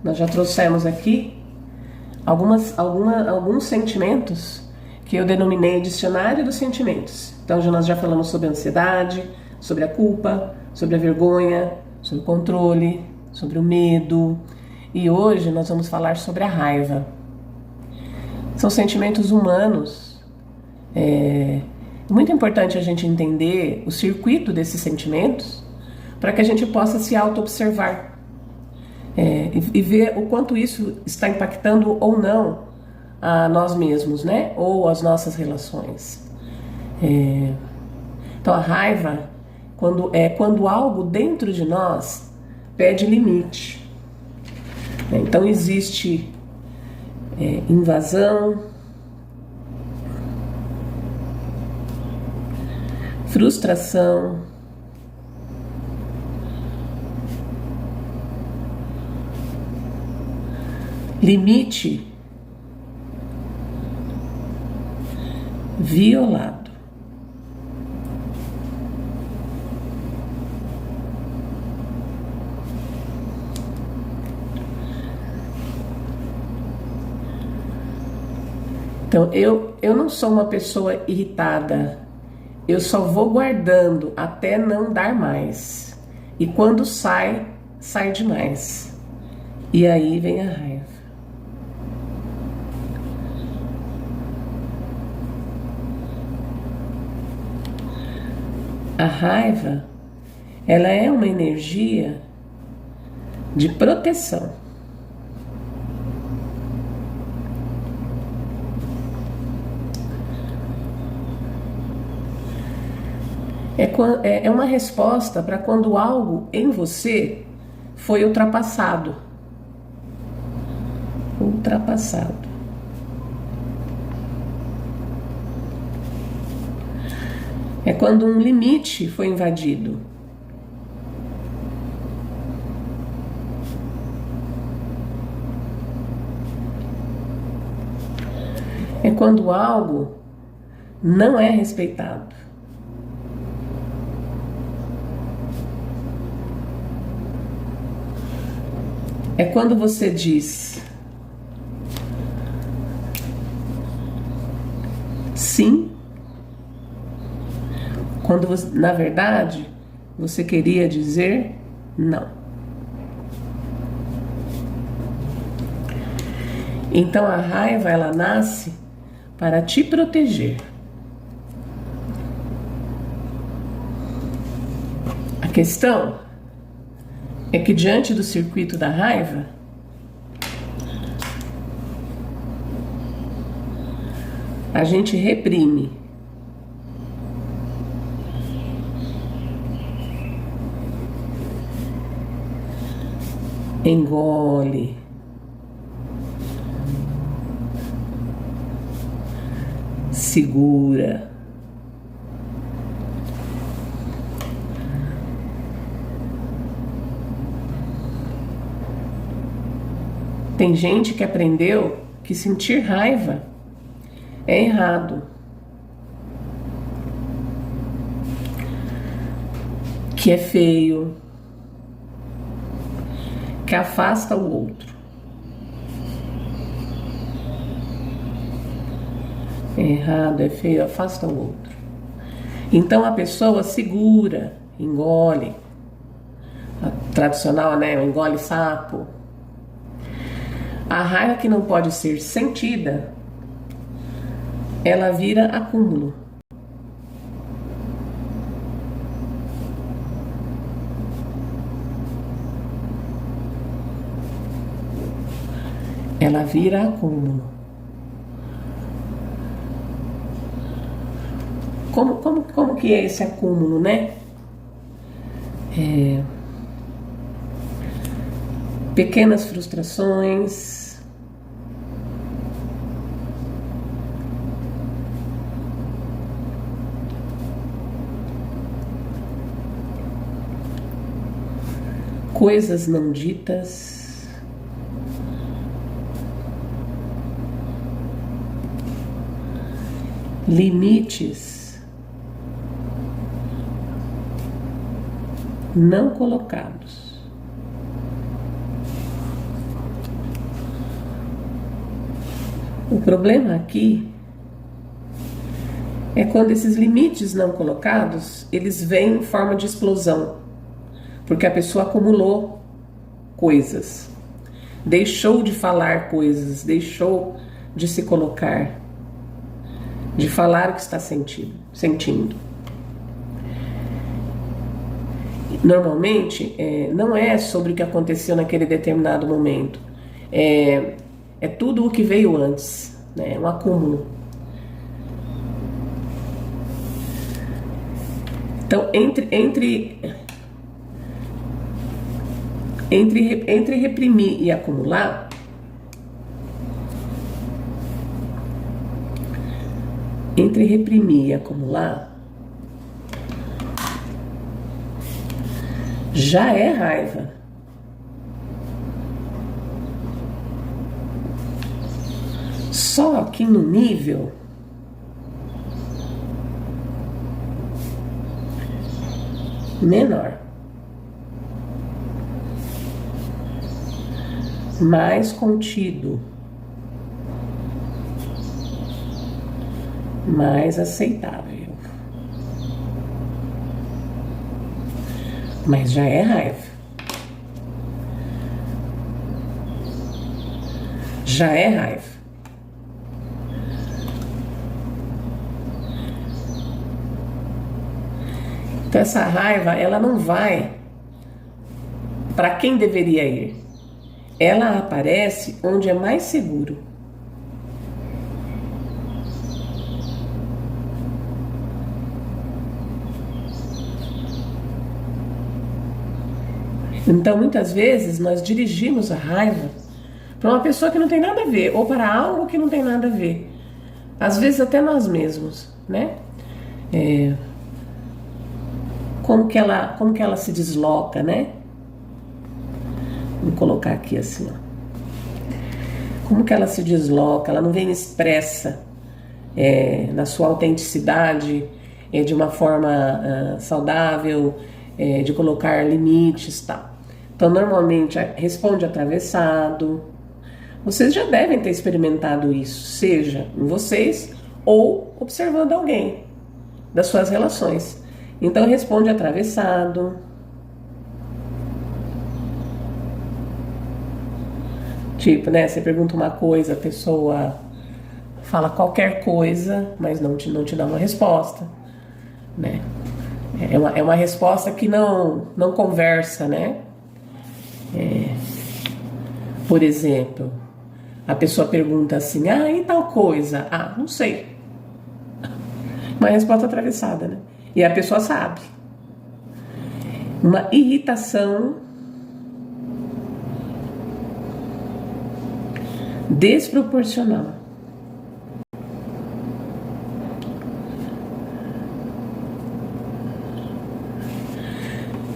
nós já trouxemos aqui alguns sentimentos que eu denominei dicionário dos sentimentos. Então nós já falamos sobre a ansiedade, sobre a culpa, sobre a vergonha, sobre o controle, sobre o medo. E hoje nós vamos falar sobre a raiva. São sentimentos humanos. É muito importante a gente entender o circuito desses sentimentos para que a gente possa se auto-observar e ver o quanto isso está impactando ou não a nós mesmos, né? Ou as nossas relações. Então a raiva quando algo dentro de nós pede limite. Então existe invasão, frustração, limite violado. Então, eu não sou uma pessoa irritada, eu só vou guardando até não dar mais. E quando sai demais. E aí vem a raiva. A raiva, ela é uma energia de proteção. É uma resposta para quando algo em você foi ultrapassado. É quando um limite foi invadido. É quando algo não é respeitado. É quando você diz sim, quando você, na verdade, você queria dizer não. Então a raiva, ela nasce para te proteger. A questão é que diante do circuito da raiva, a gente reprime. Engole. Segura. Tem gente que aprendeu que sentir raiva é errado, que é feio, que afasta o outro. É errado, é feio, afasta o outro. Então a pessoa segura, engole. A tradicional, né? Engole sapo. A raiva que não pode ser sentida, ela vira acúmulo. Ela vira acúmulo. Como que é esse acúmulo, né? Pequenas frustrações, coisas não ditas, limites não colocados. O problema aqui é quando esses limites não colocados, eles vêm em forma de explosão, porque a pessoa acumulou coisas, deixou de falar coisas, deixou de se colocar, de falar o que está sentindo. Normalmente, não é sobre o que aconteceu naquele determinado momento, é tudo o que veio antes, né? Um acúmulo. Então, entre reprimir e acumular, já é raiva. Só que no nível menor, mais contido, mais aceitável, mas já é raiva. Já é raiva. Então essa raiva, ela não vai para quem deveria ir. Ela aparece onde é mais seguro. Então muitas vezes nós dirigimos a raiva para uma pessoa que não tem nada a ver, ou para algo que não tem nada a ver. Às vezes até nós mesmos, né? Como que ela se desloca, né? Vou colocar aqui assim, ó. Como que ela se desloca, ela não vem expressa na sua autenticidade, de uma forma saudável, de colocar limites, tal. Então, normalmente, responde atravessado. Vocês já devem ter experimentado isso, seja em vocês ou observando alguém das suas relações. Então, responde atravessado. Tipo, né, você pergunta uma coisa, a pessoa fala qualquer coisa, mas não te dá uma resposta, né? É uma resposta que não conversa, né? Por exemplo, a pessoa pergunta assim, e tal coisa? Não sei. Uma resposta atravessada, né? E a pessoa sabe. Uma irritação desproporcional.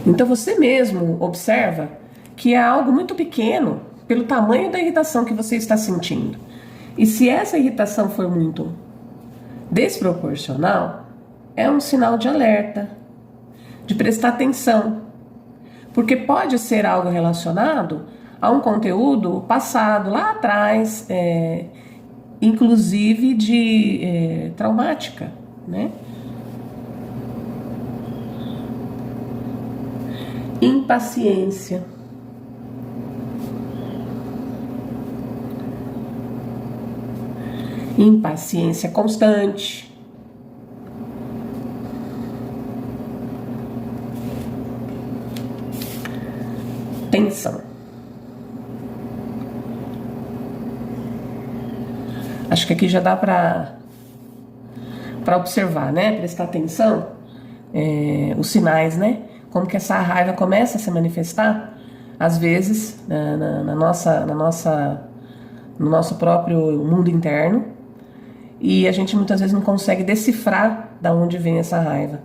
Então você mesmo observa que é algo muito pequeno pelo tamanho da irritação que você está sentindo. E se essa irritação for muito desproporcional, é um sinal de alerta, de prestar atenção, porque pode ser algo relacionado a um conteúdo passado lá atrás, inclusive de traumática, né? Impaciência. Impaciência constante. Tensão. Acho que aqui já dá para observar, né? Prestar atenção, os sinais, né? Como que essa raiva começa a se manifestar, às vezes, no nosso próprio mundo interno, e a gente muitas vezes não consegue decifrar da onde vem essa raiva.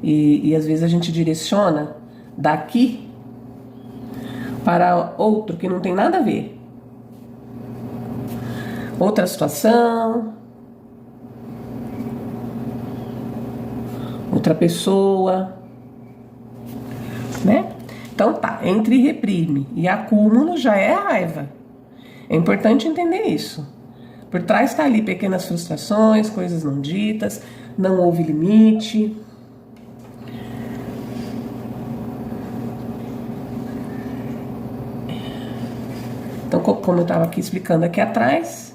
E às vezes a gente direciona daqui para outro que não tem nada a ver. Outra situação, outra pessoa, né? Então tá, entre reprime e acúmulo já é raiva. É importante entender isso, Por trás está ali pequenas frustrações, coisas não ditas, não houve limite. Então, como eu estava aqui explicando aqui atrás,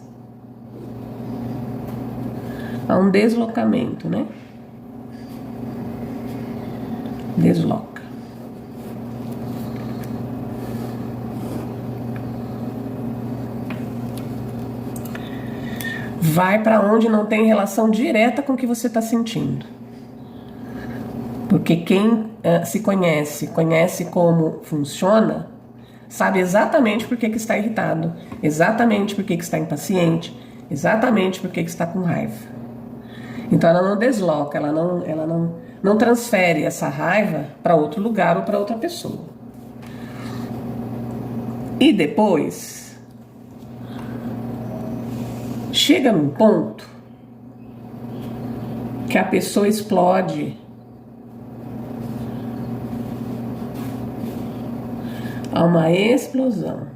há um deslocamento, né? Desloca. Vai para onde não tem relação direta com o que você está sentindo. Porque quem se conhece como funciona, sabe exatamente por que está irritado, exatamente por que está impaciente, exatamente por que está com raiva. Então ela não desloca, ela não transfere essa raiva para outro lugar ou para outra pessoa. E depois chega num ponto que a pessoa explode. Há uma explosão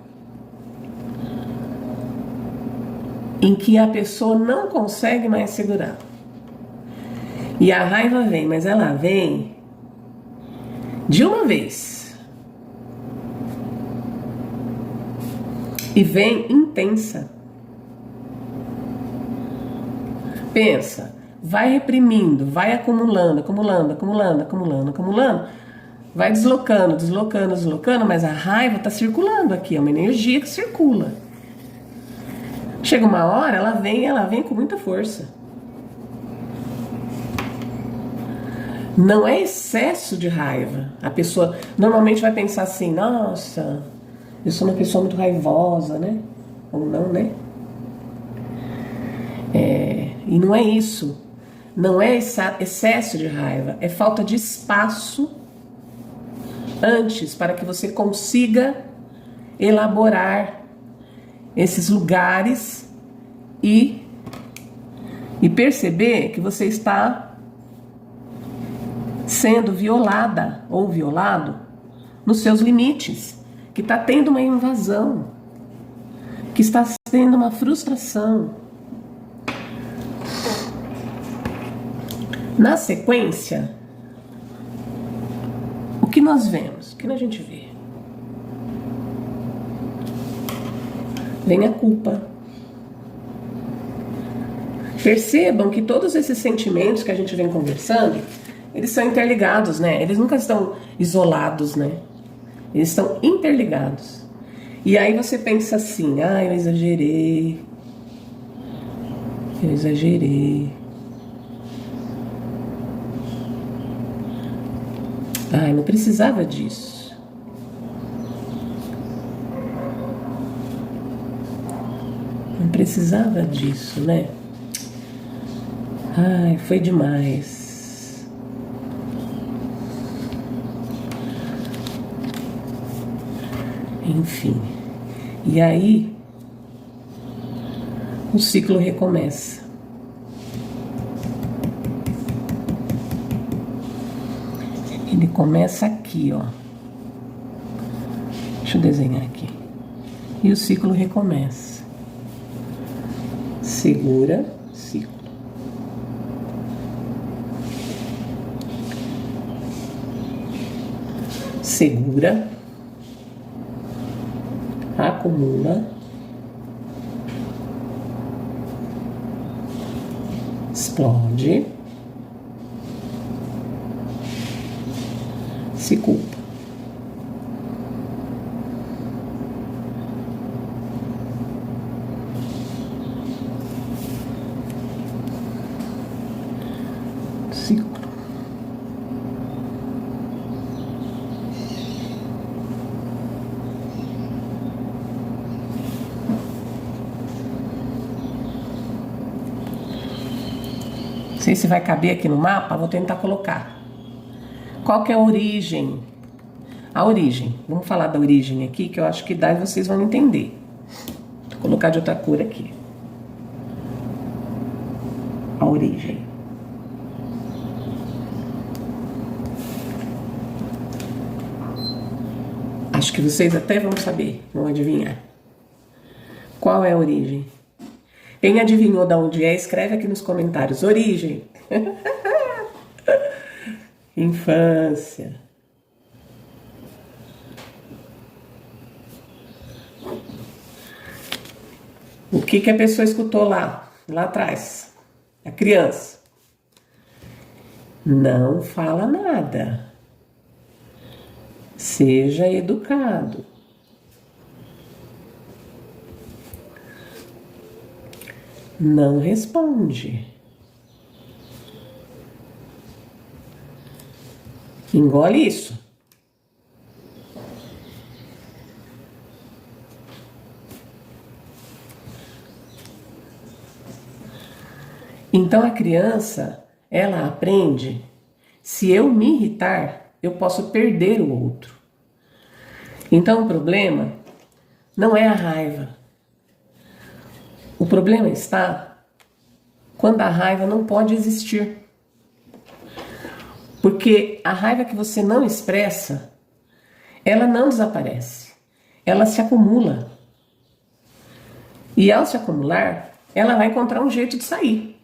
em que a pessoa não consegue mais segurar. E a raiva vem, mas ela vem de uma vez. E vem intensa. Pensa, vai reprimindo, vai acumulando, vai deslocando, mas a raiva está circulando aqui, é uma energia que circula. Chega uma hora, ela vem com muita força. Não é excesso de raiva. A pessoa normalmente vai pensar assim, nossa, eu sou uma pessoa muito raivosa, né? Ou não, né? E não é isso. Não é excesso de raiva, é falta de espaço antes para que você consiga elaborar esses lugares e perceber que você está sendo violada ou violado nos seus limites, que está tendo uma invasão, que está tendo uma frustração. Na sequência, o que nós vemos? O que a gente vê? Vem a culpa. Percebam que todos esses sentimentos que a gente vem conversando, eles são interligados, né? Eles nunca estão isolados, né? Eles estão interligados. E aí você pensa assim, eu exagerei. Não precisava disso. Não precisava disso, né? Foi demais. Enfim. E aí, o ciclo recomeça. Ele começa aqui, ó. Deixa eu desenhar aqui. E o ciclo recomeça. Segura, ciclo. Segura. Acumula. Explode. Se culpa. Ciclo. Não sei se vai caber aqui no mapa, vou tentar colocar. Qual que é a origem? A origem. Vamos falar da origem aqui, que eu acho que dá e vocês vão entender. Vou colocar de outra cor aqui. A origem. Acho que vocês até vão saber, vão adivinhar. Qual é a origem? Quem adivinhou de onde é, escreve aqui nos comentários. Origem. Infância. O que a pessoa escutou lá atrás? A criança. Não fala nada. Seja educado. Não responde. Engole isso. Então a criança, ela aprende, se eu me irritar, eu posso perder o outro. Então o problema não é a raiva. O problema está quando a raiva não pode existir. Porque a raiva que você não expressa, ela não desaparece. Ela se acumula. E ao se acumular, ela vai encontrar um jeito de sair.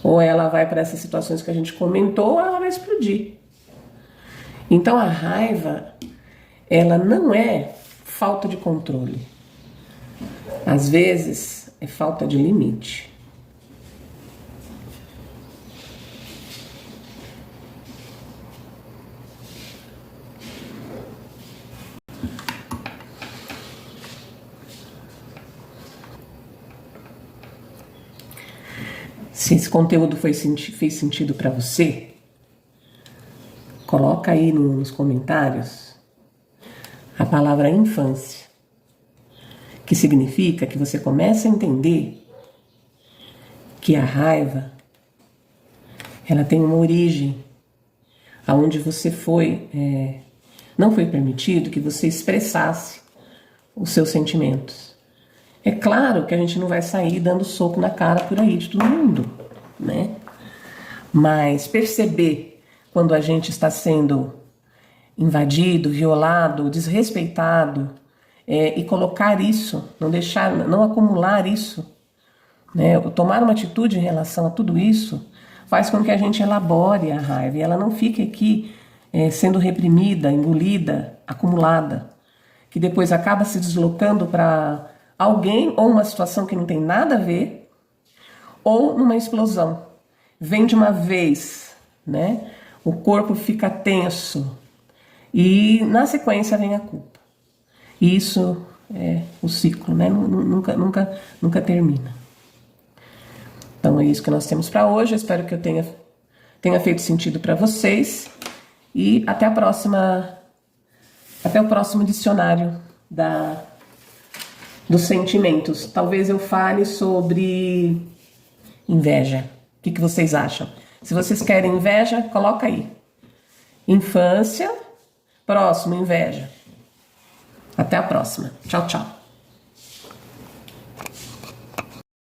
Ou ela vai para essas situações que a gente comentou, ou ela vai explodir. Então a raiva, ela não é falta de controle. Às vezes é falta de limite. Se esse conteúdo fez sentido para você, coloca aí nos comentários a palavra infância, que significa que você começa a entender que a raiva, ela tem uma origem, aonde você não foi permitido que você expressasse os seus sentimentos. É claro que a gente não vai sair dando soco na cara por aí de todo mundo, né? Mas perceber quando a gente está sendo invadido, violado, desrespeitado, e colocar isso, não acumular isso, né? Tomar uma atitude em relação a tudo isso, faz com que a gente elabore a raiva e ela não fique aqui sendo reprimida, engolida, acumulada, que depois acaba se deslocando para alguém ou uma situação que não tem nada a ver, ou numa explosão. Vem de uma vez, né? O corpo fica tenso e na sequência vem a culpa. E isso é o ciclo, né? Nunca termina. Então é isso que nós temos para hoje. Eu espero que eu tenha feito sentido para vocês. E até o próximo dicionário dos sentimentos. Talvez eu fale sobre inveja. O que vocês acham? Se vocês querem inveja, coloca aí. Infância, próximo, inveja. Até a próxima. Tchau, tchau.